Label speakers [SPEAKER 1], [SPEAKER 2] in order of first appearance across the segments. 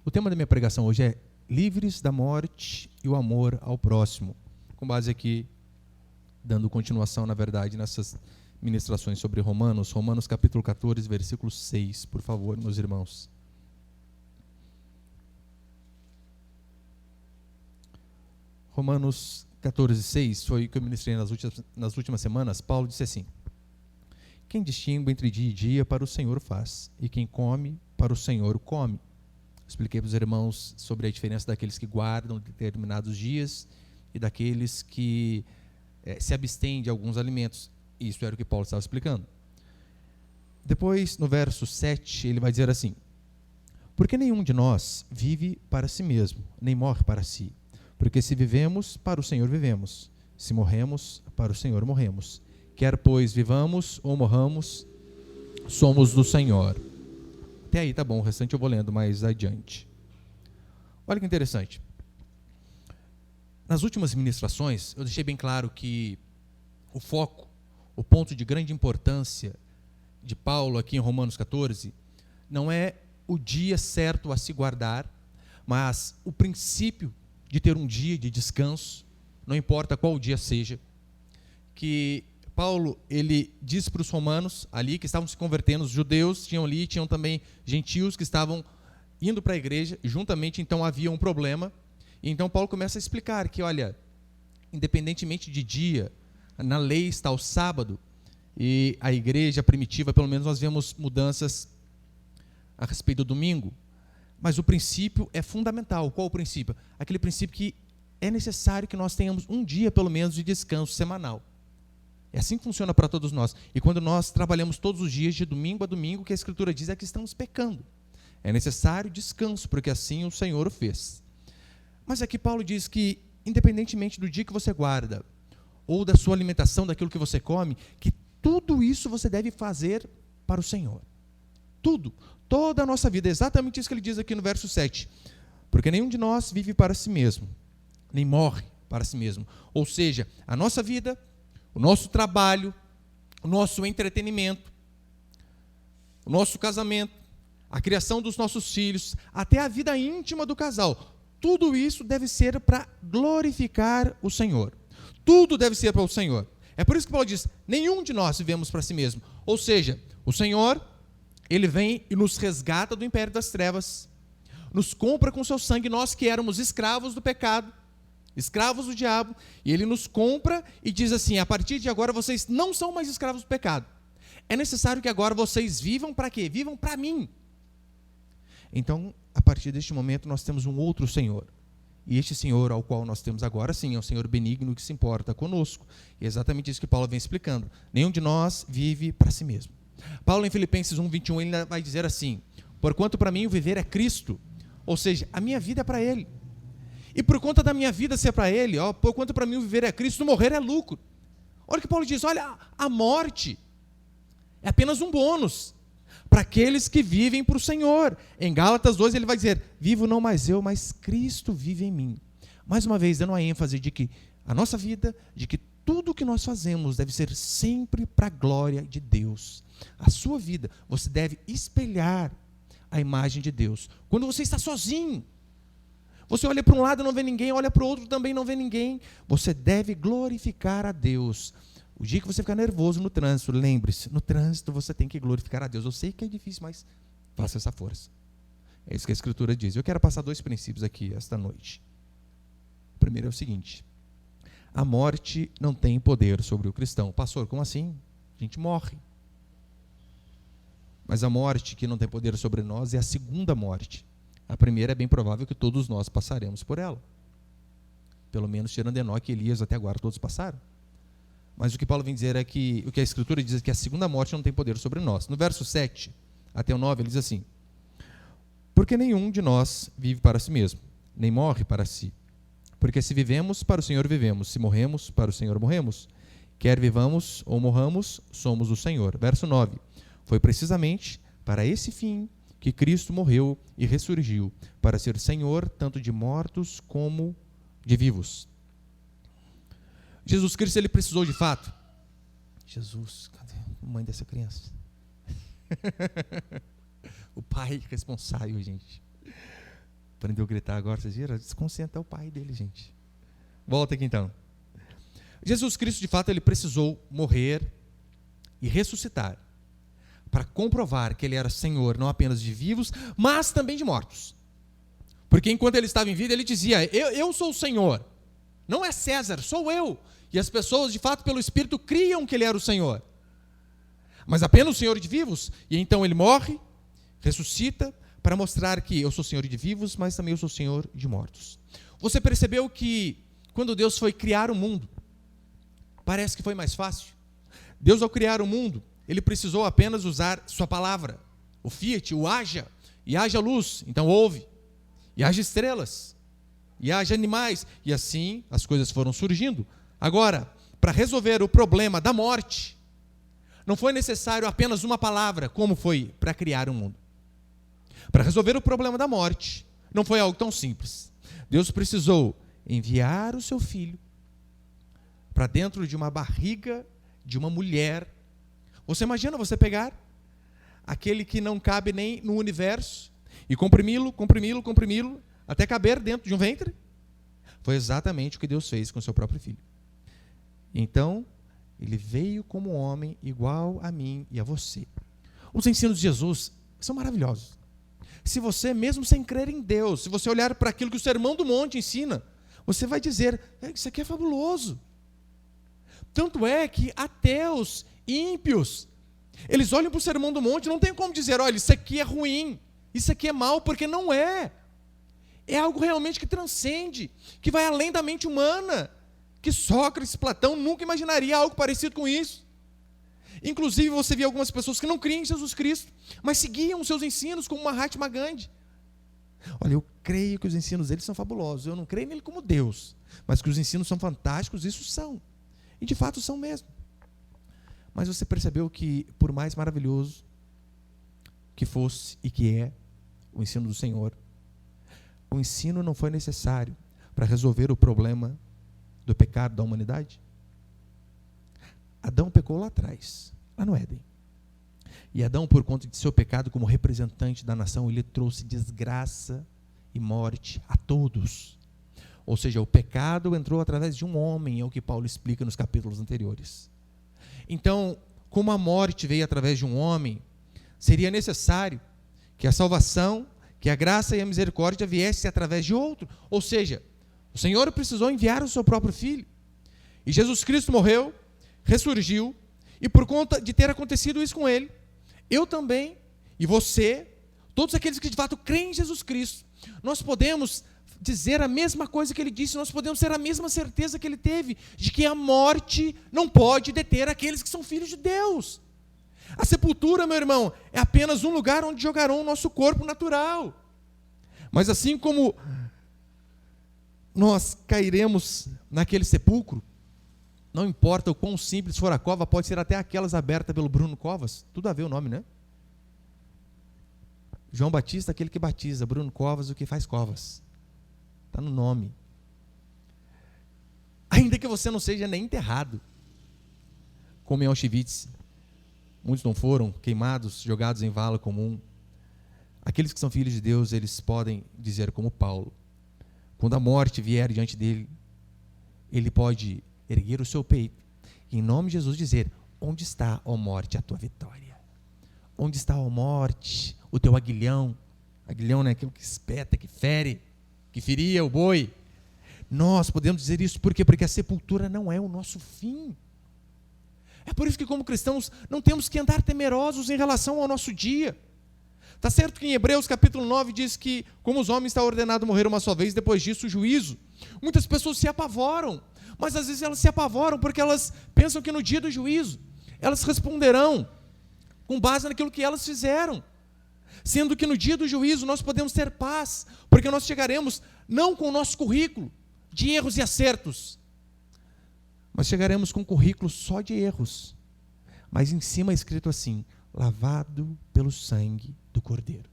[SPEAKER 1] O tema da minha pregação hoje é livres da morte e o amor ao próximo. Com base aqui, dando continuação, na verdade, nessas ministrações sobre Romanos. Romanos capítulo 14, versículo 6, por favor, meus irmãos. Romanos 14, 6, foi o que eu ministrei nas últimas semanas. Paulo disse assim: quem distingue entre dia e dia, para o Senhor faz, e quem come, para o Senhor come. Expliquei para os irmãos sobre a diferença daqueles que guardam determinados dias e daqueles que se abstêm de alguns alimentos. Isso era o que Paulo estava explicando. Depois, no verso 7, ele vai dizer assim: porque nenhum de nós vive para si mesmo, nem morre para si. Porque se vivemos, para o Senhor vivemos. Se morremos, para o Senhor morremos. Quer, pois, vivamos ou morramos, somos do Senhor. Até aí tá bom, o restante eu vou lendo mais adiante. Olha que interessante. Nas últimas ministrações, eu deixei bem claro que o foco, o ponto de grande importância de Paulo aqui em Romanos 14, não é o dia certo a se guardar, mas o princípio de ter um dia de descanso, não importa qual dia seja, que Paulo, ele diz para os romanos ali que estavam se convertendo, os judeus tinham também gentios que estavam indo para a igreja, e juntamente então havia um problema, e então Paulo começa a explicar que, olha, independentemente de dia, na lei está o sábado, e a igreja primitiva, pelo menos nós vemos mudanças a respeito do domingo, mas o princípio é fundamental. Qual o princípio? Aquele princípio que é necessário que nós tenhamos um dia, pelo menos, de descanso semanal. É assim que funciona para todos nós. E quando nós trabalhamos todos os dias, de domingo a domingo, o que a Escritura diz é que estamos pecando. É necessário descanso, porque assim o Senhor o fez. Mas aqui Paulo diz que, independentemente do dia que você guarda, ou da sua alimentação, daquilo que você come, que tudo isso você deve fazer para o Senhor. Tudo. Toda a nossa vida. É exatamente isso que ele diz aqui no verso 7. Porque nenhum de nós vive para si mesmo, nem morre para si mesmo. Ou seja, a nossa vida, o nosso trabalho, o nosso entretenimento, o nosso casamento, a criação dos nossos filhos, até a vida íntima do casal, tudo isso deve ser para glorificar o Senhor. Tudo deve ser para o Senhor. É por isso que Paulo diz: nenhum de nós vivemos para si mesmo. Ou seja, o Senhor, Ele vem e nos resgata do império das trevas, nos compra com seu sangue, nós que éramos escravos do pecado, escravos do diabo, e Ele nos compra e diz assim: a partir de agora vocês não são mais escravos do pecado. É necessário que agora vocês vivam para quê? Vivam para mim. Então, a partir deste momento, nós temos um outro Senhor. E este Senhor ao qual nós temos agora, sim, é um Senhor benigno que se importa conosco. E é exatamente isso que Paulo vem explicando. Nenhum de nós vive para si mesmo. Paulo, em Filipenses 1, 21, ele vai dizer assim: porquanto para mim o viver é Cristo. Ou seja, a minha vida é para Ele. E por conta da minha vida ser para Ele, porquanto para mim o viver é Cristo, morrer é lucro. Olha o que Paulo diz: olha, a morte é apenas um bônus para aqueles que vivem para o Senhor. Em Gálatas 2 ele vai dizer: vivo não mais eu, mas Cristo vive em mim. Mais uma vez, dando a ênfase de que a nossa vida, de que tudo o que nós fazemos deve ser sempre para a glória de Deus. A sua vida, você deve espelhar a imagem de Deus. Quando você está sozinho, você olha para um lado e não vê ninguém, olha para o outro também não vê ninguém, você deve glorificar a Deus. O dia que você ficar nervoso no trânsito, lembre-se, no trânsito você tem que glorificar a Deus. Eu sei que é difícil, mas faça essa força. É isso que a Escritura diz. Eu quero passar 2 princípios aqui esta noite. O primeiro é o seguinte: a morte não tem poder sobre o cristão. Pastor, como assim? A gente morre. Mas a morte que não tem poder sobre nós é a segunda morte. A primeira é bem provável que todos nós passaremos por ela. Pelo menos tirando Enoque e Elias, até agora todos passaram. Mas o que Paulo vem dizer é que, o que a Escritura diz é que a segunda morte não tem poder sobre nós. No verso 7 até o 9, ele diz assim: porque nenhum de nós vive para si mesmo, nem morre para si. Porque se vivemos, para o Senhor vivemos. Se morremos, para o Senhor morremos. Quer vivamos ou morramos, somos do Senhor. Verso 9. Foi precisamente para esse fim que Cristo morreu e ressurgiu, para ser Senhor tanto de mortos como de vivos. Jesus Cristo, ele precisou de fato. Jesus, cadê a mãe dessa criança? O pai responsável, gente. Aprendeu a gritar agora, vocês viram? Desconcentra o pai dele, gente. Volta aqui então. Jesus Cristo, de fato, ele precisou morrer e ressuscitar para comprovar que ele era Senhor, não apenas de vivos, mas também de mortos. Porque enquanto ele estava em vida, ele dizia, eu sou o Senhor, não é César, sou eu. E as pessoas, de fato, pelo Espírito, criam que ele era o Senhor. Mas apenas o Senhor de vivos. E então ele morre, ressuscita, para mostrar que eu sou Senhor de vivos, mas também eu sou Senhor de mortos. Você percebeu que, quando Deus foi criar o mundo, parece que foi mais fácil. Deus, ao criar o mundo, ele precisou apenas usar sua palavra, o fiat, o haja, e haja luz, então houve, e haja estrelas, e haja animais, e assim as coisas foram surgindo. Agora, para resolver o problema da morte, não foi necessário apenas uma palavra, como foi para criar o mundo. Para resolver o problema da morte, não foi algo tão simples. Deus precisou enviar o seu filho para dentro de uma barriga de uma mulher. Você imagina você pegar aquele que não cabe nem no universo e comprimi-lo, até caber dentro de um ventre? Foi exatamente o que Deus fez com o seu próprio filho. Então, ele veio como homem igual a mim e a você. Os ensinos de Jesus são maravilhosos. Se você, mesmo sem crer em Deus, se você olhar para aquilo que o Sermão do Monte ensina, você vai dizer, isso aqui é fabuloso. Tanto é que ateus, ímpios, eles olham para o Sermão do Monte, não tem como dizer, olha, isso aqui é ruim, isso aqui é mal, porque não é. É algo realmente que transcende, que vai além da mente humana, que Sócrates, Platão nunca imaginaria algo parecido com isso. Inclusive, você vê algumas pessoas que não criam em Jesus Cristo, mas seguiam os seus ensinos como Mahatma Gandhi. Olha, eu creio que os ensinos dele são fabulosos, eu não creio nele como Deus, mas que os ensinos são fantásticos, isso são. E de fato são mesmo. Mas você percebeu que, por mais maravilhoso que fosse e que é o ensino do Senhor, o ensino não foi necessário para resolver o problema do pecado da humanidade? Adão pecou lá atrás, lá no Éden. E Adão, por conta de seu pecado como representante da nação, ele trouxe desgraça e morte a todos. Ou seja, o pecado entrou através de um homem, é o que Paulo explica nos capítulos anteriores. Então, como a morte veio através de um homem, seria necessário que a salvação, que a graça e a misericórdia viesse através de outro. Ou seja, o Senhor precisou enviar o seu próprio Filho. E Jesus Cristo morreu, ressurgiu, e por conta de ter acontecido isso com ele, eu também, e você, todos aqueles que de fato creem em Jesus Cristo, nós podemos dizer a mesma coisa que ele disse, nós podemos ter a mesma certeza que ele teve, de que a morte não pode deter aqueles que são filhos de Deus. A sepultura, meu irmão, é apenas um lugar onde jogarão o nosso corpo natural. Mas assim como nós cairemos naquele sepulcro, não importa o quão simples for a cova, pode ser até aquelas abertas pelo Bruno Covas, tudo a ver o nome, né? João Batista, aquele que batiza, Bruno Covas, o que faz covas. Está no nome. Ainda que você não seja nem enterrado, como em Auschwitz, muitos não foram queimados, jogados em vala comum. Aqueles que são filhos de Deus, eles podem dizer como Paulo, quando a morte vier diante dele, ele pode erguer o seu peito e em nome de Jesus dizer, onde está, ó morte, a tua vitória? Onde está, ó morte, o teu aguilhão? Aguilhão não é aquilo que espeta, que fere, que feria o boi. Nós podemos dizer isso por quê? Porque a sepultura não é o nosso fim. É por isso que como cristãos não temos que andar temerosos em relação ao nosso dia. Está certo que em Hebreus capítulo 9 diz que como os homens está ordenado morrer uma só vez, depois disso o juízo. Muitas pessoas se apavoram, mas às vezes elas se apavoram porque elas pensam que no dia do juízo elas responderão com base naquilo que elas fizeram. Sendo que no dia do juízo nós podemos ter paz, porque nós chegaremos não com o nosso currículo de erros e acertos, mas chegaremos com um currículo só de erros, mas em cima é escrito assim, lavado pelo sangue do Cordeiro.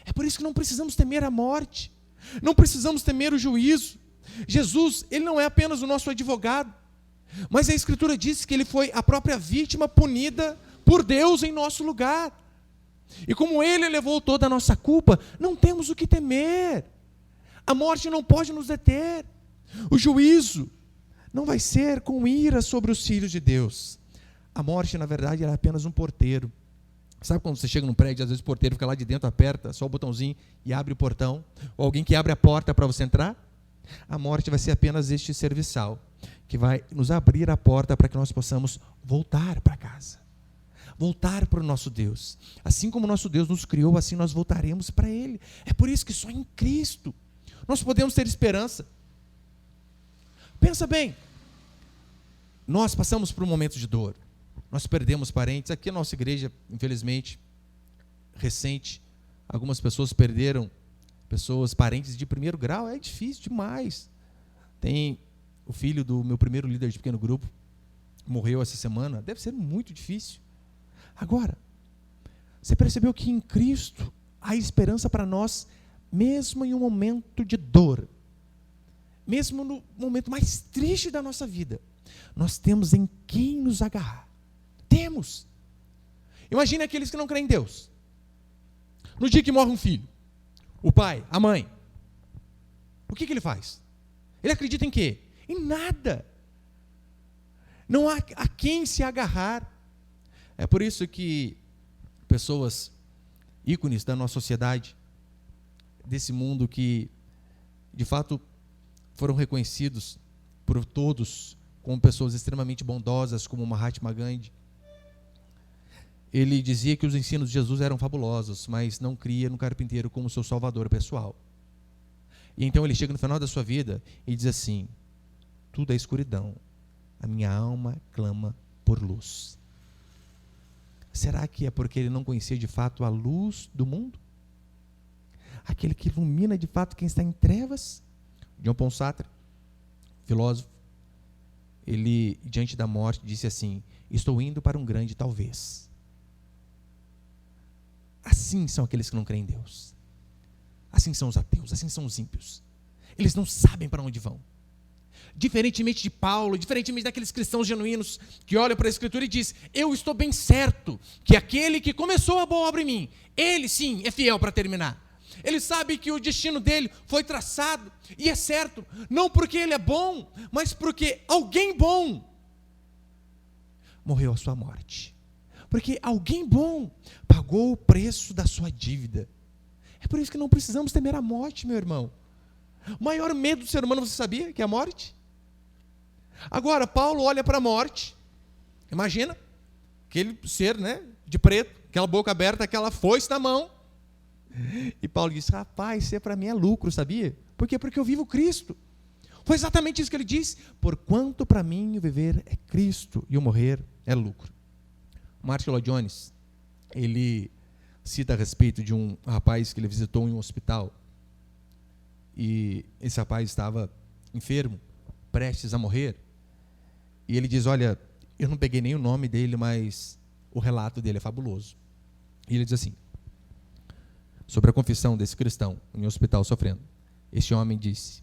[SPEAKER 1] É por isso que não precisamos temer a morte, não precisamos temer o juízo. Jesus, ele não é apenas o nosso advogado, mas a Escritura diz que ele foi a própria vítima punida por Deus em nosso lugar. E como ele levou toda a nossa culpa, não temos o que temer. A morte não pode nos deter. O juízo não vai ser com ira sobre os filhos de Deus. A morte, na verdade, era apenas um porteiro. Sabe quando você chega num prédio, às vezes o porteiro fica lá de dentro, aperta só o botãozinho e abre o portão? Ou alguém que abre a porta para você entrar? A morte vai ser apenas este serviçal, que vai nos abrir a porta para que nós possamos voltar para casa. Voltar para o nosso Deus. Assim como o nosso Deus nos criou, assim nós voltaremos para Ele. É por isso que só em Cristo nós podemos ter esperança. Pensa bem, nós passamos por um momento de dor, nós perdemos parentes. Aqui na nossa igreja, infelizmente, recente, algumas pessoas perderam parentes de primeiro grau. É difícil demais. Tem o filho do meu primeiro líder de pequeno grupo, morreu essa semana. Deve ser muito difícil. Agora, você percebeu que em Cristo há esperança para nós, mesmo em um momento de dor, mesmo no momento mais triste da nossa vida, nós temos em quem nos agarrar. Temos. Imagine aqueles que não creem em Deus. No dia que morre um filho, o pai, a mãe, o que ele faz? Ele acredita em quê? Em nada. Não há a quem se agarrar. É por isso que pessoas, ícones da nossa sociedade, desse mundo que, de fato, foram reconhecidos por todos como pessoas extremamente bondosas, como Mahatma Gandhi. Ele dizia que os ensinos de Jesus eram fabulosos, mas não cria no carpinteiro como seu salvador pessoal. E então ele chega no final da sua vida e diz assim: tudo é escuridão, a minha alma clama por luz. Será que é porque ele não conhecia de fato a luz do mundo? Aquele que ilumina de fato quem está em trevas? John Paul Sartre, filósofo, ele, diante da morte, disse assim: estou indo para um grande talvez. Assim são aqueles que não creem em Deus. Assim são os ateus, assim são os ímpios. Eles não sabem para onde vão. Diferentemente de Paulo, diferentemente daqueles cristãos genuínos que olham para a Escritura e dizem: eu estou bem certo que aquele que começou a boa obra em mim, ele sim é fiel para terminar. Ele sabe que o destino dele foi traçado, e é certo, não porque ele é bom, mas porque alguém bom morreu a sua morte. Porque alguém bom pagou o preço da sua dívida. É por isso que não precisamos temer a morte, meu irmão. O maior medo do ser humano, você sabia que é a morte? Agora, Paulo olha para a morte, imagina, aquele ser, de preto, aquela boca aberta, aquela foice na mão. E Paulo diz: rapaz, isso para mim é lucro, sabia? Por quê? Porque eu vivo Cristo. Foi exatamente isso que ele disse: porquanto para mim o viver é Cristo e o morrer é lucro. Martin Lloyd Jones, ele cita a respeito de um rapaz que ele visitou em um hospital, e esse rapaz estava enfermo, prestes a morrer, e ele diz: olha, eu não peguei nem o nome dele, mas o relato dele é fabuloso. E ele diz assim, sobre a confissão desse cristão em um hospital sofrendo: este homem disse: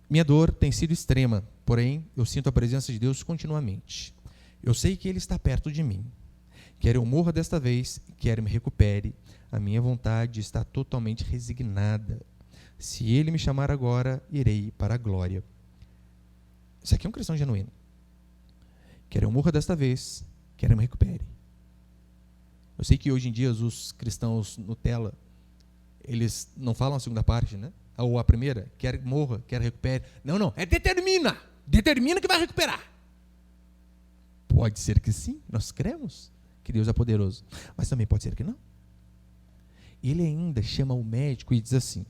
[SPEAKER 1] minha dor tem sido extrema, porém eu sinto a presença de Deus continuamente. Eu sei que Ele está perto de mim. Quer eu morra desta vez, quer me recupere, a minha vontade está totalmente resignada. Se Ele me chamar agora, irei para a glória. Isso aqui é um cristão genuíno. Quer eu morra desta vez, quer eu me recupere. Eu sei que hoje em dia os cristãos Nutella, eles não falam a segunda parte, ou a primeira, quer morra, quer recupere. Não, é determina que vai recuperar. Pode ser que sim, nós cremos que Deus é poderoso, mas também pode ser que não. Ele ainda chama o médico e diz assim: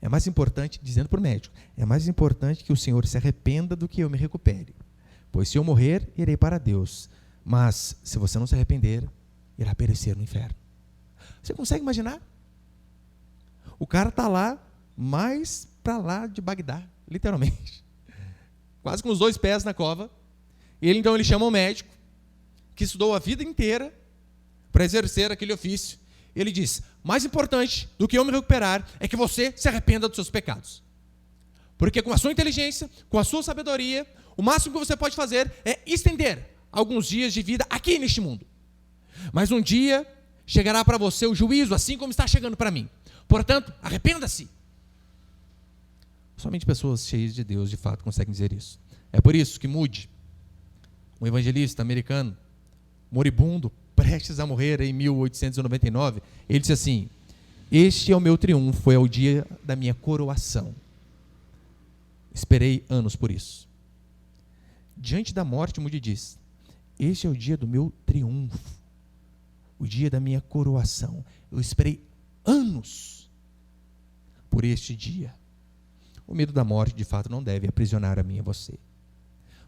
[SPEAKER 1] é mais importante, dizendo para o médico, é mais importante que o Senhor se arrependa do que eu me recupere, pois se eu morrer, irei para Deus, mas se você não se arrepender, irá perecer no inferno. Você consegue imaginar? O cara está lá, mais para lá de Bagdá, literalmente, quase com os 2 pés na cova. E então ele chama o médico, que estudou a vida inteira para exercer aquele ofício. Ele diz: mais importante do que eu me recuperar é que você se arrependa dos seus pecados. Porque com a sua inteligência, com a sua sabedoria, o máximo que você pode fazer é estender alguns dias de vida aqui neste mundo. Mas um dia chegará para você o juízo, assim como está chegando para mim. Portanto, arrependa-se. Somente pessoas cheias de Deus, de fato, conseguem dizer isso. É por isso que Moody, um evangelista americano, moribundo, prestes a morrer em 1899, ele disse assim: este é o meu triunfo, é o dia da minha coroação. Esperei anos por isso. Diante da morte, Moody diz: este é o dia do meu triunfo, o dia da minha coroação. Eu esperei anos por este dia. O medo da morte, de fato, não deve aprisionar a mim e a você.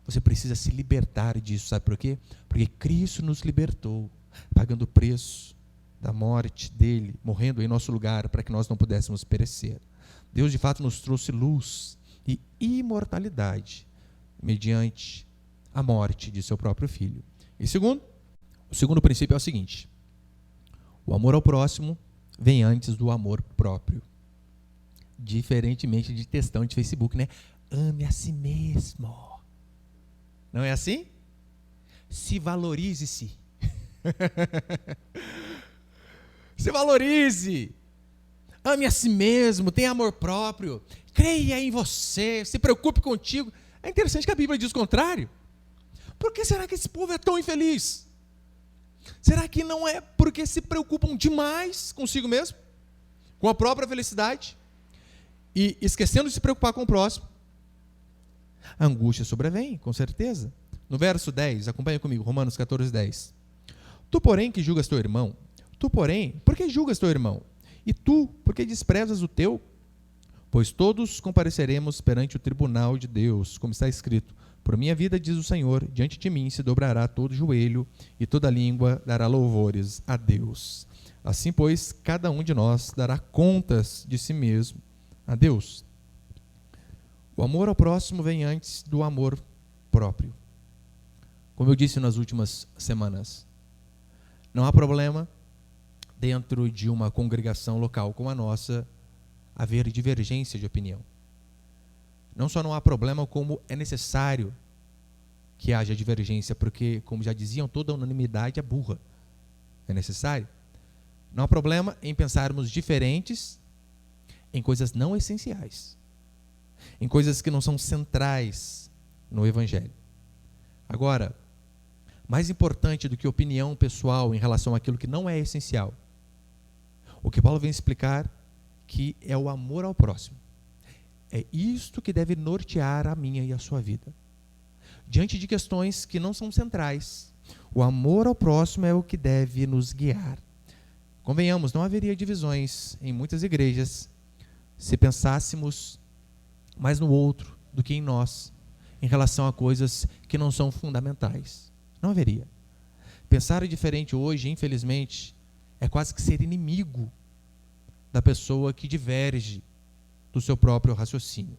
[SPEAKER 1] Você precisa se libertar disso, sabe por quê? Porque Cristo nos libertou, pagando o preço da morte dele, morrendo em nosso lugar, para que nós não pudéssemos perecer. Deus, de fato, nos trouxe luz e imortalidade, mediante a morte de seu próprio Filho. E o segundo princípio é o seguinte: o amor ao próximo vem antes do amor próprio. Diferentemente de textão de Facebook, né? Ame a si mesmo. Não é assim? Se valorize-se. Se valorize. Ame a si mesmo, tenha amor próprio, creia em você, se preocupe contigo. É interessante que a Bíblia diz o contrário. Por que será que esse povo é tão infeliz? Será que não é porque se preocupam demais consigo mesmo? Com a própria felicidade? E esquecendo de se preocupar com o próximo? A angústia sobrevém, com certeza. No verso 10, acompanha comigo, Romanos 14, 10. Tu, porém, que julgas teu irmão, tu, porém, por que julgas teu irmão? E tu, por que desprezas o teu? Pois todos compareceremos perante o tribunal de Deus, como está escrito: por minha vida, diz o Senhor, diante de mim se dobrará todo joelho e toda língua dará louvores a Deus. Assim, pois, cada um de nós dará contas de si mesmo a Deus. O amor ao próximo vem antes do amor próprio. Como eu disse nas últimas semanas, não há problema dentro de uma congregação local como a nossa haver divergência de opinião. Não só não há problema, como é necessário que haja divergência, porque, como já diziam, toda unanimidade é burra. É necessário. Não há problema em pensarmos diferentes em coisas não essenciais, em coisas que não são centrais no Evangelho. Agora, mais importante do que opinião pessoal em relação àquilo que não é essencial, o que Paulo vem explicar que é o amor ao próximo. É isto que deve nortear a minha e a sua vida. Diante de questões que não são centrais, o amor ao próximo é o que deve nos guiar. Convenhamos, não haveria divisões em muitas igrejas se pensássemos mais no outro do que em nós, em relação a coisas que não são fundamentais. Não haveria. Pensar diferente hoje, infelizmente, é quase que ser inimigo da pessoa que diverge do seu próprio raciocínio.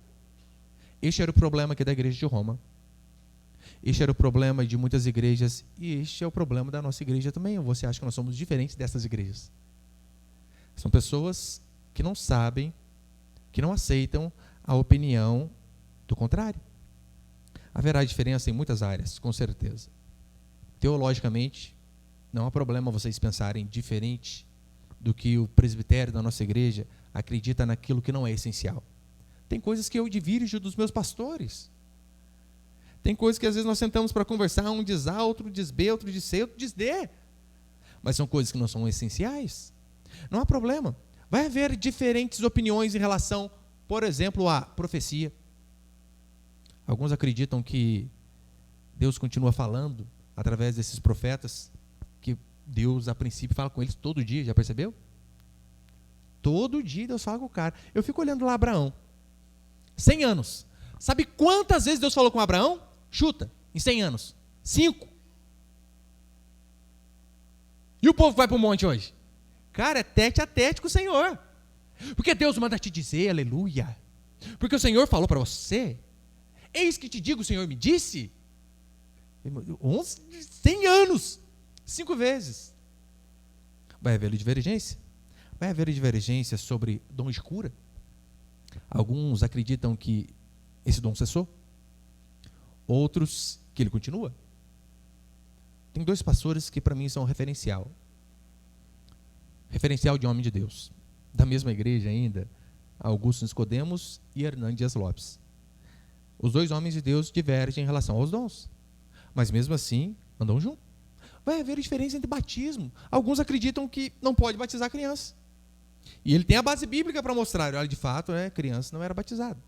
[SPEAKER 1] Este era o problema aqui da igreja de Roma. Este era o problema de muitas igrejas, e este é o problema da nossa igreja também. Ou você acha que nós somos diferentes dessas igrejas? São pessoas que não sabem, que não aceitam a opinião do contrário. Haverá diferença em muitas áreas, com certeza. Teologicamente, não há problema vocês pensarem diferente do que o presbitério da nossa igreja acredita naquilo que não é essencial. Tem coisas que eu divirjo dos meus pastores. Tem coisas que às vezes nós sentamos para conversar, um diz A, outro diz B, outro diz C, outro diz D. Mas são coisas que não são essenciais. Não há problema. Vai haver diferentes opiniões em relação, por exemplo, à profecia. Alguns acreditam que Deus continua falando através desses profetas, que Deus, a princípio, fala com eles todo dia, já percebeu? Todo dia Deus fala com o cara. Eu fico olhando lá Abraão, 100 anos. Sabe quantas vezes Deus falou com Abraão? Chuta, em 100 anos. 5. E o povo que vai para o monte hoje? Cara, é tete a tete com o Senhor. Porque Deus manda te dizer, aleluia. Porque o Senhor falou para você. Eis que te digo, o Senhor me disse. 100 anos. 5 vezes. Vai haver divergência? Vai haver divergência sobre dom de cura? Alguns acreditam que esse dom cessou. Outros que ele continua. Tem 2 pastores que para mim são referencial. Referencial de homem de Deus. Da mesma igreja ainda, Augusto Nicodemos e Hernán Dias Lopes. Os dois homens de Deus divergem em relação aos dons, mas mesmo assim andam juntos. Vai haver diferença entre batismo. Alguns acreditam que não pode batizar criança. E ele tem a base bíblica para mostrar, olha, de fato, criança não era batizada.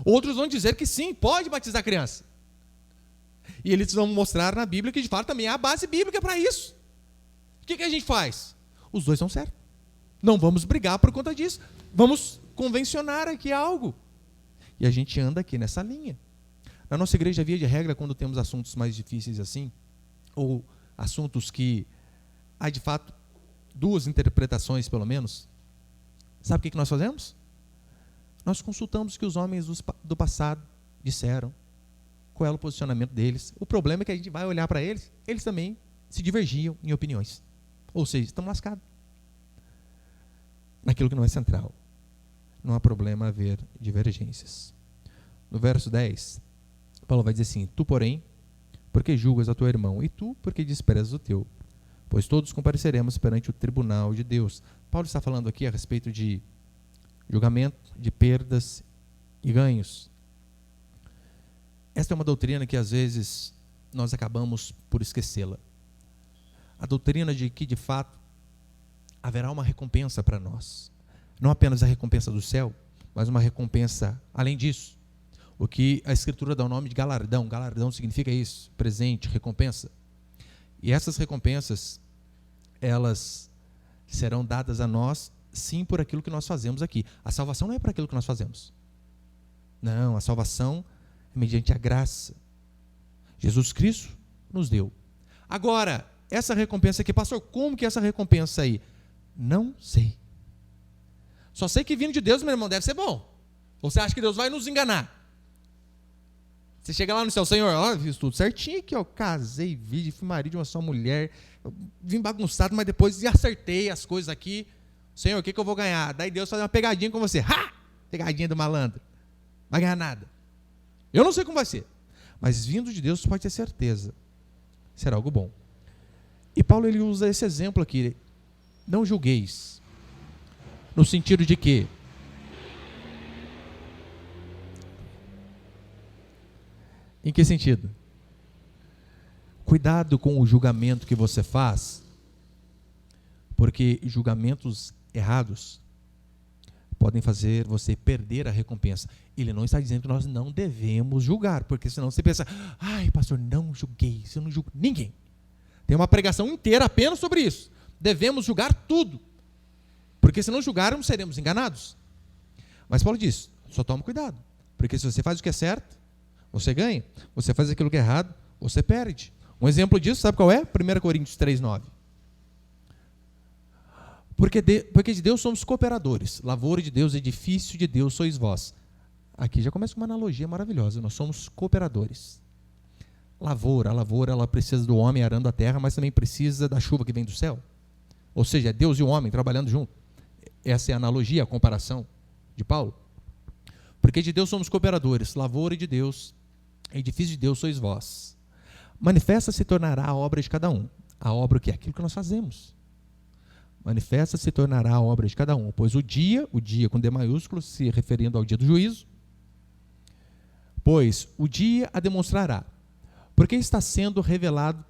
[SPEAKER 1] Outros vão dizer que sim, pode batizar criança. E eles vão mostrar na Bíblia que de fato também há a base bíblica para isso. O que a gente faz? Os dois são certos. Não vamos brigar por conta disso. Vamos convencionar aqui algo. E a gente anda aqui nessa linha. Na nossa igreja, via de regra, quando temos assuntos mais difíceis assim, ou assuntos que há de fato duas interpretações pelo menos, sabe o que nós fazemos? Nós consultamos o que os homens do passado disseram, qual é o posicionamento deles. O problema é que a gente vai olhar para eles, eles também se divergiam em opiniões. Ou seja, estamos lascados naquilo que não é central. Não há problema haver divergências. No verso 10, Paulo vai dizer assim: tu, porém, porque julgas a teu irmão, e tu, porque desprezas o teu, pois todos compareceremos perante o tribunal de Deus. Paulo está falando aqui a respeito de julgamento, de perdas e ganhos. Esta é uma doutrina que às vezes nós acabamos por esquecê-la. A doutrina de que de fato haverá uma recompensa para nós. Não apenas a recompensa do céu, mas uma recompensa além disso. O que a Escritura dá o nome de galardão. Galardão significa isso, presente, recompensa. E essas recompensas, elas serão dadas a nós, sim, por aquilo que nós fazemos aqui. A salvação não é por aquilo que nós fazemos. Não, a salvação é mediante a graça. Jesus Cristo nos deu. Agora, essa recompensa aqui, pastor, como que é essa recompensa aí? Não sei. Só sei que vindo de Deus, meu irmão, deve ser bom. Ou você acha que Deus vai nos enganar? Você chega lá no céu, Senhor, ó, fiz tudo certinho aqui, ó, casei, fui marido de uma só mulher, vim bagunçado, mas depois acertei as coisas aqui. Senhor, o que eu vou ganhar? Daí Deus faz uma pegadinha com você. Ha! Pegadinha do malandro. Vai ganhar nada. Eu não sei como vai ser, mas vindo de Deus, pode ter certeza. Será algo bom. E Paulo, ele usa esse exemplo aqui. Não julgueis. No sentido de que em que sentido? Cuidado com o julgamento que você faz, porque julgamentos errados podem fazer você perder a recompensa. Ele não está dizendo que nós não devemos julgar, porque senão você pensa, ai, pastor, não julguei, eu não julgo ninguém. Tem uma pregação inteira apenas sobre isso. Devemos julgar tudo, porque se não julgarmos, seremos enganados. Mas Paulo diz, só toma cuidado, porque se você faz o que é certo, você ganha. Você faz aquilo que é errado, você perde. Um exemplo disso, sabe qual é? 1 Coríntios 3:9. Porque de Deus somos cooperadores, lavoura de Deus, edifício de Deus sois vós. Aqui já começa com uma analogia maravilhosa. Nós somos cooperadores. A lavoura, ela precisa do homem arando a terra, mas também precisa da chuva que vem do céu. Ou seja, é Deus e o homem trabalhando junto. Essa é a analogia, a comparação de Paulo. Porque de Deus somos cooperadores, lavoura de Deus, edifício de Deus sois vós. Manifesta se tornará a obra de cada um. A obra que é aquilo que nós fazemos. Manifesta se tornará a obra de cada um. Pois o dia com D maiúsculo, se referindo ao dia do juízo, pois o dia a demonstrará. Porque está sendo revelado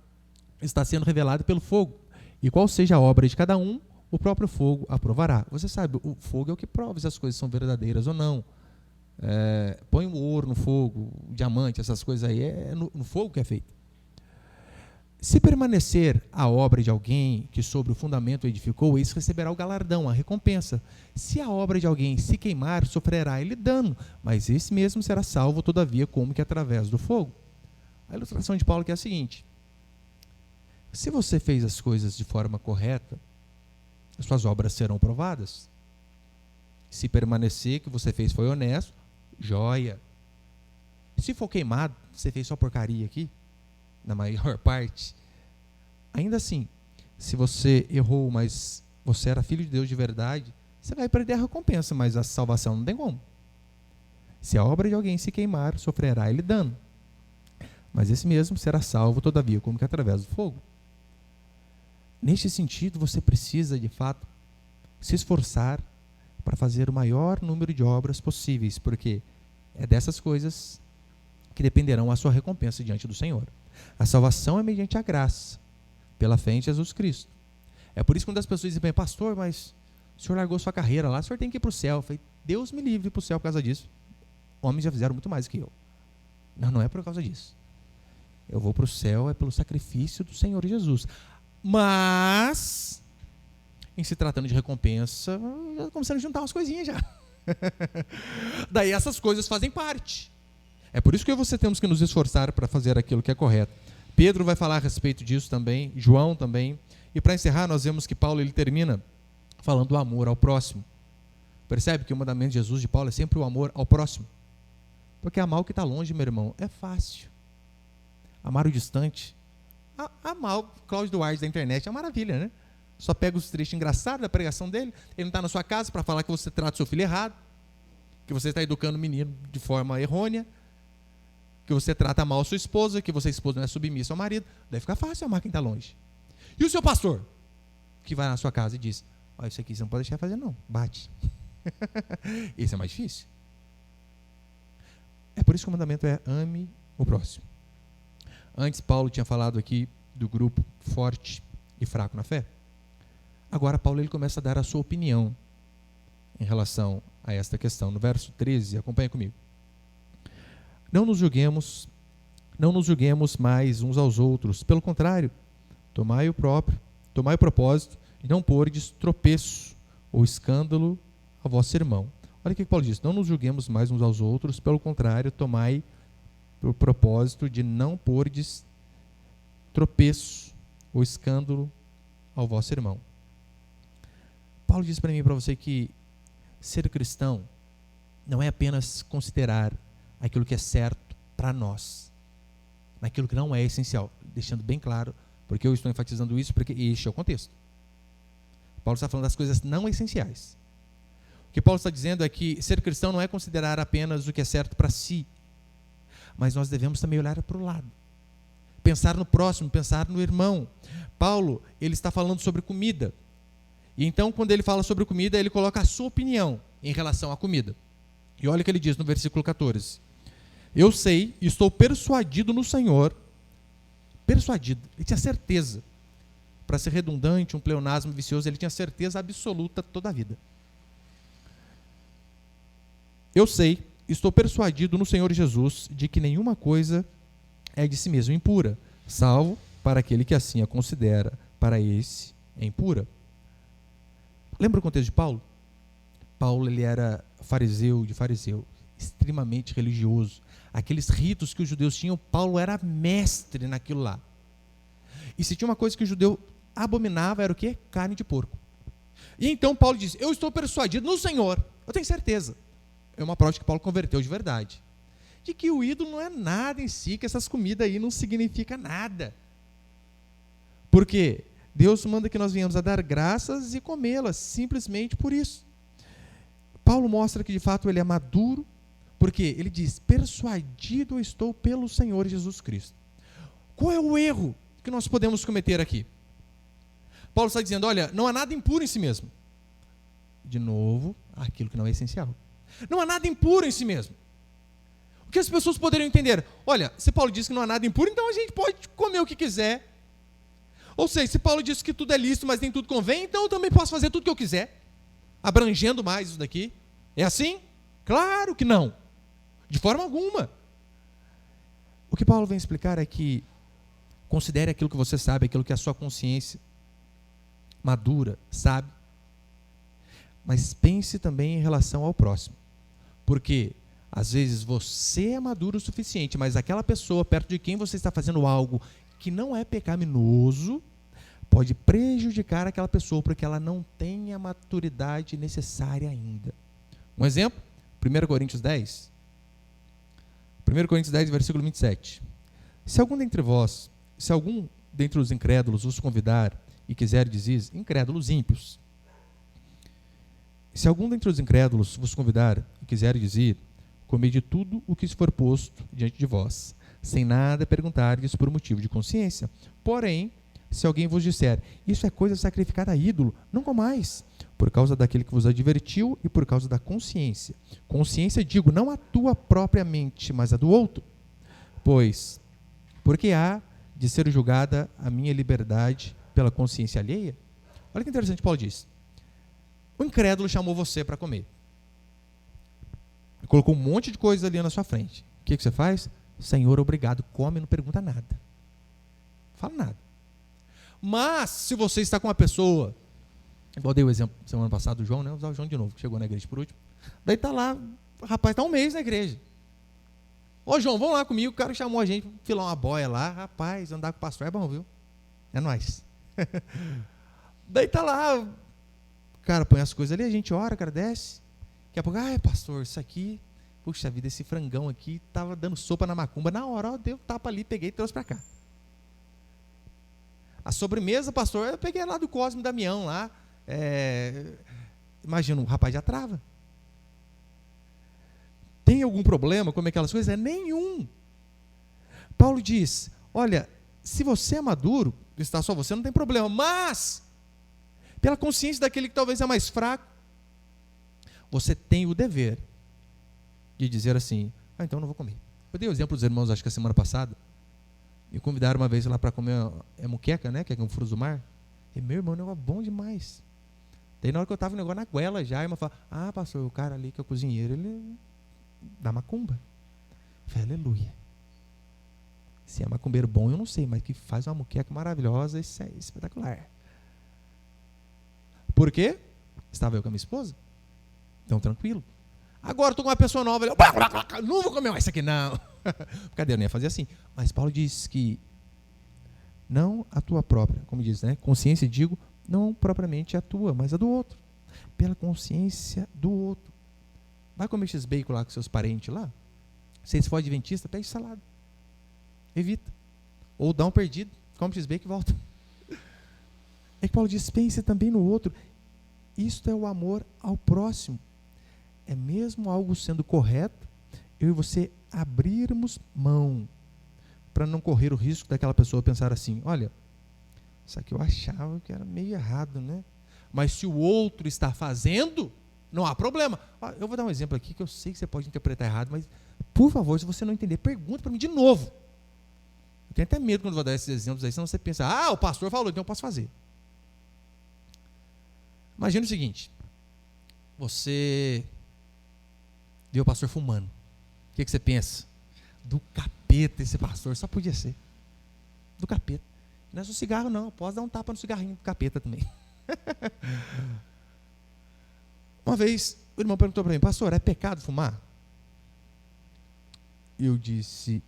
[SPEAKER 1] pelo fogo. E qual seja a obra de cada um, o próprio fogo a provará. Você sabe, o fogo é o que prova se as coisas são verdadeiras ou não. Põe o ouro no fogo, o diamante, essas coisas aí, é no fogo que é feito. Se permanecer a obra de alguém que sobre o fundamento edificou, esse receberá o galardão, a recompensa. Se a obra de alguém se queimar, sofrerá ele dano, mas esse mesmo será salvo, todavia, como que através do fogo. A ilustração de Paulo que é a seguinte: se você fez as coisas de forma correta, as suas obras serão provadas. Se permanecer que você fez foi honesto, joia. Se for queimado, você fez só porcaria aqui, na maior parte, ainda assim, se você errou, mas você era filho de Deus de verdade, você vai perder a recompensa, mas a salvação não tem como. Se a obra de alguém se queimar, sofrerá ele dano, mas esse mesmo será salvo, todavia, como que através do fogo. Neste sentido, você precisa, de fato, se esforçar para fazer o maior número de obras possíveis, porque é dessas coisas que dependerão a sua recompensa diante do Senhor. A salvação é mediante a graça, pela fé em Jesus Cristo. É por isso que quando as pessoas dizem, pastor, mas o senhor largou sua carreira lá, o senhor tem que ir para o céu. Eu falei, Deus me livre para o céu por causa disso. Homens já fizeram muito mais que eu. Não é por causa disso. Eu vou para o céu é pelo sacrifício do Senhor Jesus. Mas, em se tratando de recompensa, já estou começando a juntar umas coisinhas já. Daí essas coisas fazem parte. É por isso que eu e você temos que nos esforçar para fazer aquilo que é correto. Pedro vai falar a respeito disso também, João também. E para encerrar, nós vemos que Paulo ele termina falando do amor ao próximo. Percebe que o mandamento de Jesus, de Paulo, é sempre o amor ao próximo. Porque amar o que está longe, meu irmão, é fácil. Amar o distante. Amar o Cláudio Duarte da internet é uma maravilha, né? Só pega os trechos engraçados da pregação dele, ele não está na sua casa para falar que você trata o seu filho errado, que você está educando o menino de forma errônea, que você trata mal a sua esposa, que você esposa não é submissa ao marido. Daí fica fácil amar quem está longe. E o seu pastor, que vai na sua casa e diz, olha, isso aqui você não pode deixar fazer não, bate. Esse é mais difícil. É por isso que o mandamento é ame o próximo. Antes Paulo tinha falado aqui do grupo forte e fraco na fé. Agora Paulo ele começa a dar a sua opinião em relação a esta questão. No verso 13, acompanha comigo. Não nos julguemos mais uns aos outros. Pelo contrário, tomai o propósito e não pordes tropeço ou escândalo ao vosso irmão. Olha o que Paulo diz. Não nos julguemos mais uns aos outros. Pelo contrário, tomai o propósito de não pordes tropeço ou escândalo ao vosso irmão. Paulo diz para mim e para você que ser cristão não é apenas considerar aquilo que é certo para nós, naquilo que não é essencial, deixando bem claro, porque eu estou enfatizando isso, porque este é o contexto. Paulo está falando das coisas não essenciais. O que Paulo está dizendo é que ser cristão não é considerar apenas o que é certo para si, mas nós devemos também olhar para o lado, pensar no próximo, pensar no irmão. Paulo, ele está falando sobre comida, e então quando ele fala sobre comida, ele coloca a sua opinião em relação à comida. E olha o que ele diz no versículo 14. Eu sei e estou persuadido no Senhor, persuadido, ele tinha certeza, para ser redundante, um pleonasmo vicioso, ele tinha certeza absoluta toda a vida. Eu sei, estou persuadido no Senhor Jesus de que nenhuma coisa é de si mesmo impura, salvo para aquele que assim a considera, para esse é impura. Lembra o contexto de Paulo? Paulo ele era fariseu, extremamente religioso. Aqueles ritos que os judeus tinham, Paulo era mestre naquilo lá. E se tinha uma coisa que o judeu abominava, era o quê? Carne de porco. E então Paulo diz, eu estou persuadido no Senhor, eu tenho certeza. É uma prova de que Paulo converteu de verdade. De que o ídolo não é nada em si, que essas comidas aí não significam nada. Porque Deus manda que nós venhamos a dar graças e comê-las, simplesmente por isso. Paulo mostra que de fato ele é maduro, porque ele diz, persuadido estou pelo Senhor Jesus Cristo. Qual é o erro que nós podemos cometer aqui? Paulo está dizendo, olha, não há nada impuro em si mesmo. De novo, aquilo que não é essencial. Não há nada impuro em si mesmo. O que as pessoas poderiam entender? Olha, se Paulo diz que não há nada impuro, então a gente pode comer o que quiser. Ou seja, se Paulo diz que tudo é lícito, mas nem tudo convém, então eu também posso fazer tudo o que eu quiser, abrangendo mais isso daqui. É assim? Claro que não. De forma alguma. O que Paulo vem explicar é que considere aquilo que você sabe, aquilo que a sua consciência madura sabe, mas pense também em relação ao próximo. Porque às vezes você é maduro o suficiente, mas aquela pessoa perto de quem você está fazendo algo que não é pecaminoso, pode prejudicar aquela pessoa, porque ela não tem a maturidade necessária ainda. Um exemplo, 1 Coríntios 10. 1 Coríntios 10, versículo 27. Se algum dentre os incrédulos vos convidar e quiser dizer, incrédulos ímpios, se algum dentre os incrédulos vos convidar e quiser dizer, comede tudo o que for posto diante de vós, sem nada perguntar-lhes por motivo de consciência. Porém, Se alguém vos disser, isso é coisa sacrificada a ídolo, não comais, por causa daquele que vos advertiu e por causa da consciência. Consciência, digo, não a tua propriamente, mas a do outro. Pois, porque há de ser julgada a minha liberdade pela consciência alheia? Olha que interessante, Paulo diz. O incrédulo chamou você para comer. Colocou um monte de coisas ali na sua frente. O que você faz? Senhor, obrigado, come, não pergunta nada. Não fala nada. Mas, se você está com uma pessoa, igual eu dei o exemplo semana passada do João, né? Vou usar o João de novo, que chegou na igreja por último. Daí está lá, o rapaz está um mês na igreja. Ô João, vamos lá comigo, o cara chamou a gente, filar uma boia lá, rapaz, andar com o pastor é bom, viu? É nóis. Daí está lá, o cara põe as coisas ali, a gente ora, agradece. Daqui a pouco, pastor, isso aqui, puxa vida, esse frangão aqui estava dando sopa na macumba. Na hora, eu dei um tapa ali, peguei e trouxe para cá. A sobremesa, pastor, eu peguei lá do Cosme Damião, lá. Imagina, o rapaz já trava. Tem algum problema com aquelas coisas? Nenhum. Paulo diz, olha, se você é maduro, está só você, não tem problema. Mas, pela consciência daquele que talvez é mais fraco, você tem o dever de dizer assim, então não vou comer. Eu dei o exemplo dos irmãos, acho que a semana passada, me convidaram uma vez lá para comer muqueca, né, que é um fruto do mar. E meu irmão, o negócio bom demais. Daí na hora que eu estava o negócio na goela já, a irmã fala, pastor, o cara ali que é o cozinheiro, ele dá macumba. Eu falei, aleluia. Se é macumbeiro bom, eu não sei, mas que faz uma muqueca maravilhosa, isso é espetacular. Por quê? Estava eu com a minha esposa. Então, tranquilo. Agora estou com uma pessoa nova, não vou comer mais isso aqui, não. Cadê? Eu não ia fazer assim. Mas Paulo diz que não a tua própria, como diz, né? Consciência, digo, não propriamente a tua, mas a do outro. Pela consciência do outro. Vai comer x-bacon lá com seus parentes lá? Se for adventista, pede salada. Evita. Ou dá um perdido, come x-bacon e volta. É que Paulo diz, pense também no outro. Isto é o amor ao próximo. É mesmo algo sendo correto, eu e você abrirmos mão, para não correr o risco daquela pessoa pensar assim, olha, isso aqui eu achava que era meio errado, né? Mas se o outro está fazendo, não há problema. Eu vou dar um exemplo aqui, que eu sei que você pode interpretar errado, mas, por favor, se você não entender, pergunta para mim de novo. Eu tenho até medo quando vou dar esses exemplos aí, senão você pensa, o pastor falou, então eu posso fazer. Imagina o seguinte, você viu o pastor fumando. O que você pensa? Do capeta esse pastor, só podia ser. Do capeta. Não é só cigarro não, posso dar um tapa no cigarrinho do capeta também. Uma vez, o irmão perguntou para mim, pastor, é pecado fumar? Eu disse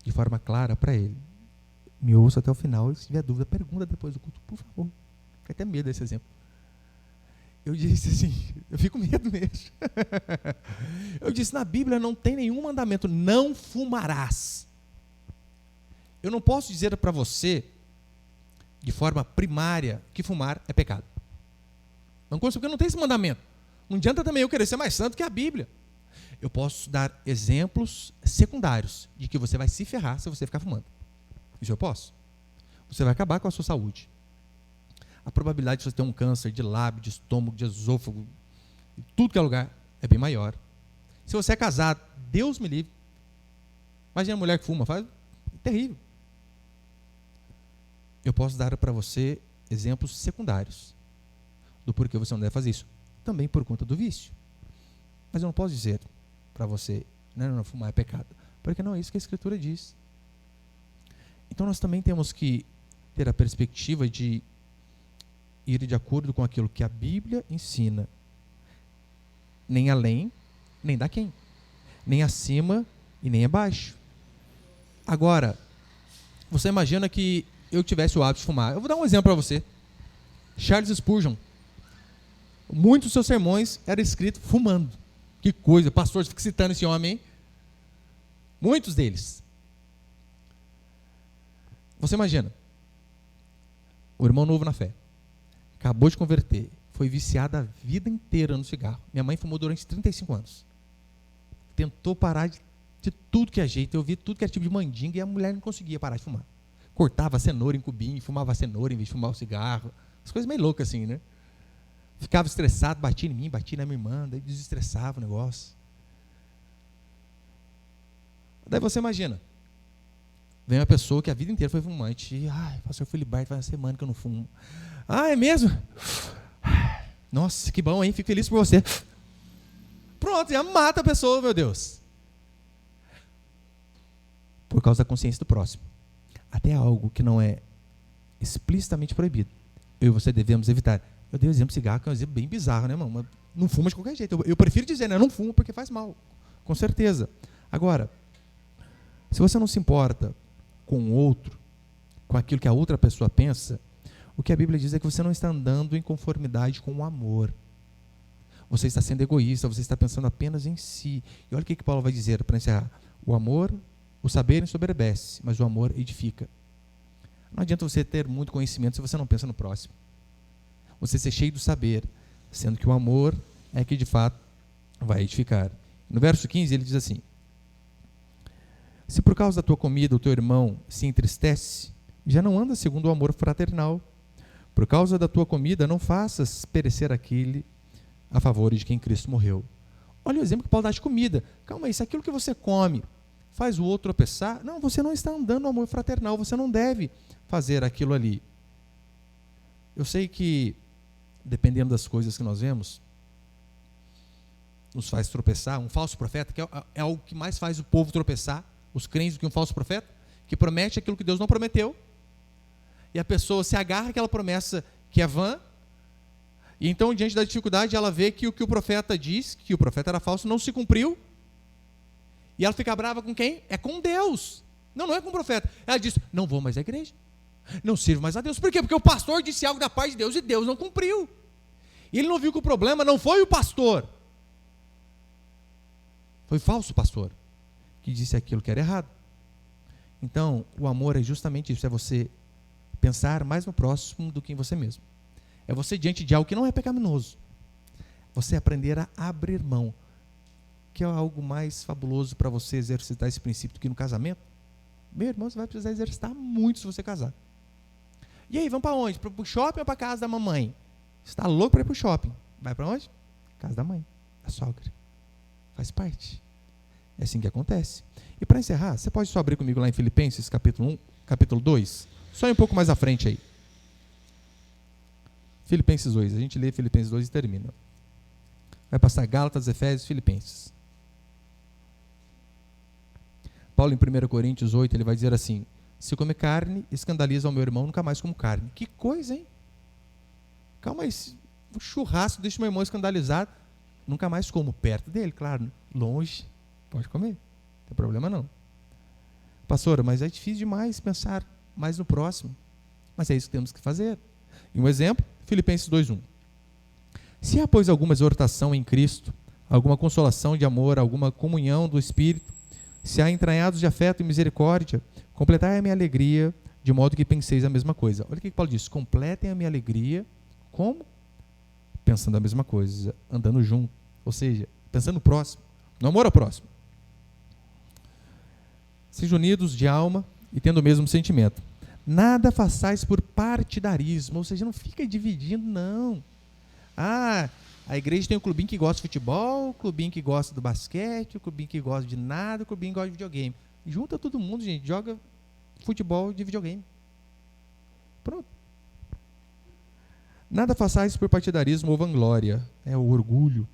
[SPEAKER 1] de forma clara para ele, me ouça até o final, e se tiver dúvida, pergunta depois do culto, por favor. Fiquei até medo desse exemplo. Eu disse assim, eu fico com medo mesmo. Eu disse, na Bíblia não tem nenhum mandamento, não fumarás. Eu não posso dizer para você, de forma primária, que fumar é pecado. Não consigo, porque não tem esse mandamento. Não adianta também eu querer ser mais santo que a Bíblia. Eu posso dar exemplos secundários de que você vai se ferrar se você ficar fumando. Isso eu posso. Você vai acabar com a sua saúde. A probabilidade de você ter um câncer de lábio, de estômago, de esôfago, de tudo que é lugar, é bem maior. Se você é casado, Deus me livre. Imagina a mulher que fuma, faz, é terrível. Eu posso dar para você exemplos secundários do porquê você não deve fazer isso. Também por conta do vício. Mas eu não posso dizer para você, não, fumar é pecado. Porque não é isso que a Escritura diz. Então nós também temos que ter a perspectiva de ir de acordo com aquilo que a Bíblia ensina. Nem além, nem daquém. Nem acima e nem abaixo. Agora, você imagina que eu tivesse o hábito de fumar. Eu vou dar um exemplo para você. Charles Spurgeon. Muitos dos seus sermões eram escritos fumando. Que coisa, pastor, você fica citando esse homem, hein? Muitos deles. Você imagina, o irmão novo na fé, acabou de converter, foi viciado a vida inteira no cigarro. Minha mãe fumou durante 35 anos. Tentou parar de tudo que é jeito, eu vi tudo que era tipo de mandinga e a mulher não conseguia parar de fumar. cortava a cenoura em cubinho, fumava a cenoura em vez de fumar o cigarro. As coisas meio loucas assim, né? Ficava estressado, batia em mim, batia na minha irmã, daí desestressava o negócio. Daí você imagina, vem uma pessoa que a vida inteira foi fumante, e, pastor, eu fui liberto, faz uma semana que eu não fumo. É mesmo? Nossa, que bom, hein? Fico feliz por você. Pronto, já mata a pessoa, meu Deus. Por causa da consciência do próximo. Até algo que não é explicitamente proibido, eu e você devemos evitar. Eu dei o exemplo do cigarro, que é um exemplo bem bizarro, né, irmão? Mas não fuma de qualquer jeito. Eu prefiro dizer, né? Não fumo porque faz mal. Com certeza. Agora, se você não se importa com o outro, com aquilo que a outra pessoa pensa, o que a Bíblia diz é que você não está andando em conformidade com o amor. Você está sendo egoísta, você está pensando apenas em si. E olha o que Paulo vai dizer para encerrar. O amor, o saber ensoberbece, mas o amor edifica. Não adianta você ter muito conhecimento se você não pensa no próximo. Você ser cheio do saber, sendo que o amor é que de fato vai edificar. No verso 15 ele diz assim: se por causa da tua comida o teu irmão se entristece, já não anda segundo o amor fraternal. Por causa da tua comida não faças perecer aquele a favor de quem Cristo morreu. Olha o exemplo que Paulo dá de comida. Calma aí, se aquilo que você come faz o outro tropeçar, não, você não está andando no amor fraternal, você não deve fazer aquilo ali. Eu sei que, dependendo das coisas que nós vemos, nos faz tropeçar. Um falso profeta, que é algo que mais faz o povo tropeçar, os crentes, do que um falso profeta, que promete aquilo que Deus não prometeu, e a pessoa se agarra àquela promessa que é vã, e então, diante da dificuldade, ela vê que o que o profeta diz, que o profeta era falso, não se cumpriu, e ela fica brava com quem? É com Deus, não é com o profeta. Ela diz, não vou mais à igreja, não sirvo mais a Deus. Por quê? Porque o pastor disse algo da parte de Deus, e Deus não cumpriu. E ele não viu que o problema não foi o pastor, foi o falso pastor, que disse aquilo que era errado. Então, o amor é justamente isso, é você pensar mais no próximo do que em você mesmo. É você, diante de algo que não é pecaminoso, você aprender a abrir mão, que é algo mais fabuloso para você exercitar esse princípio do que no casamento. Meu irmão, você vai precisar exercitar muito se você casar. E aí, vamos para onde? Para o shopping ou para a casa da mamãe? Você está louco para ir para o shopping? Vai para onde? Casa da mãe, da sogra. Faz parte. É assim que acontece. E para encerrar, você pode só abrir comigo lá em Filipenses, capítulo 1, capítulo 2, só um pouco mais à frente aí. Filipenses 2, a gente lê Filipenses 2 e termina. Vai passar Gálatas, Efésios, Filipenses. Paulo em 1 Coríntios 8, ele vai dizer assim: se comer carne, escandaliza ao meu irmão, nunca mais como carne. Que coisa, hein? Calma aí, um churrasco deixa o meu irmão escandalizado, nunca mais como, perto dele, claro, longe, pode comer, não tem problema não. Pastora, mas é difícil demais pensar mais no próximo, mas é isso que temos que fazer. E um exemplo, Filipenses 2:1. Se há, pois, alguma exortação em Cristo, alguma consolação de amor, alguma comunhão do Espírito, se há entranhados de afeto e misericórdia, completai a minha alegria, de modo que penseis a mesma coisa. Olha o que Paulo diz: completem a minha alegria, como? Pensando a mesma coisa, andando junto, ou seja, pensando no próximo, no amor ao próximo. Sejam unidos de alma e tendo o mesmo sentimento. Nada façais por partidarismo, ou seja, não fica dividindo, não. A igreja tem um clubinho que gosta de futebol, o clubinho que gosta do basquete, o clubinho que gosta de nada, o clubinho que gosta de videogame. Junta todo mundo, gente, joga futebol de videogame. Pronto. Nada façais por partidarismo ou vanglória, é o orgulho,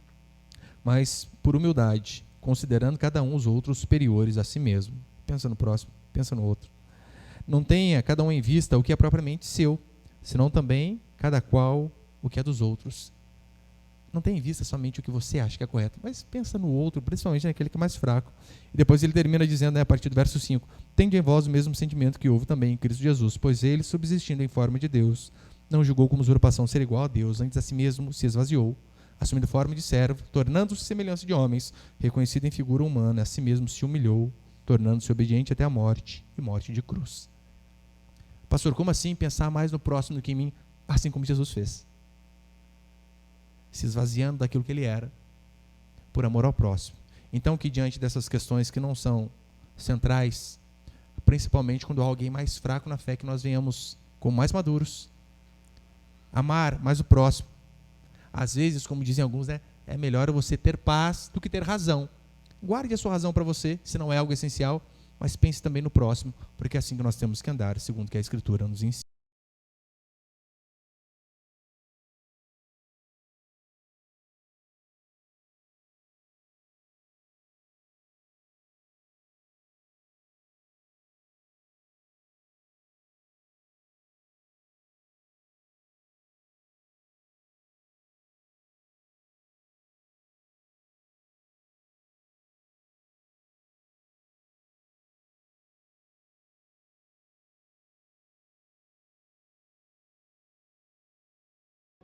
[SPEAKER 1] mas por humildade, considerando cada um os outros superiores a si mesmo. Pensa no próximo, pensa no outro. Não tenha cada um em vista o que é propriamente seu, senão também cada qual o que é dos outros. Não tenha em vista somente o que você acha que é correto, mas pensa no outro, principalmente naquele que é mais fraco. E depois ele termina dizendo, a partir do verso 5, tende em vós o mesmo sentimento que houve também em Cristo Jesus, pois ele, subsistindo em forma de Deus, não julgou como usurpação ser igual a Deus, antes a si mesmo se esvaziou, assumindo forma de servo, tornando-se semelhança de homens, reconhecido em figura humana, a si mesmo se humilhou, tornando-se obediente até a morte, e morte de cruz. Pastor, como assim pensar mais no próximo do que em mim? Assim como Jesus fez. Se esvaziando daquilo que ele era, por amor ao próximo. Então, que diante dessas questões que não são centrais principalmente quando há alguém mais fraco na fé, que nós venhamos como mais maduros, amar mais o próximo. Às vezes, como dizem alguns, né, é melhor você ter paz do que ter razão. Guarde a sua razão para você, se não é algo essencial, mas pense também no próximo, porque é assim que nós temos que andar, segundo que a Escritura nos ensina.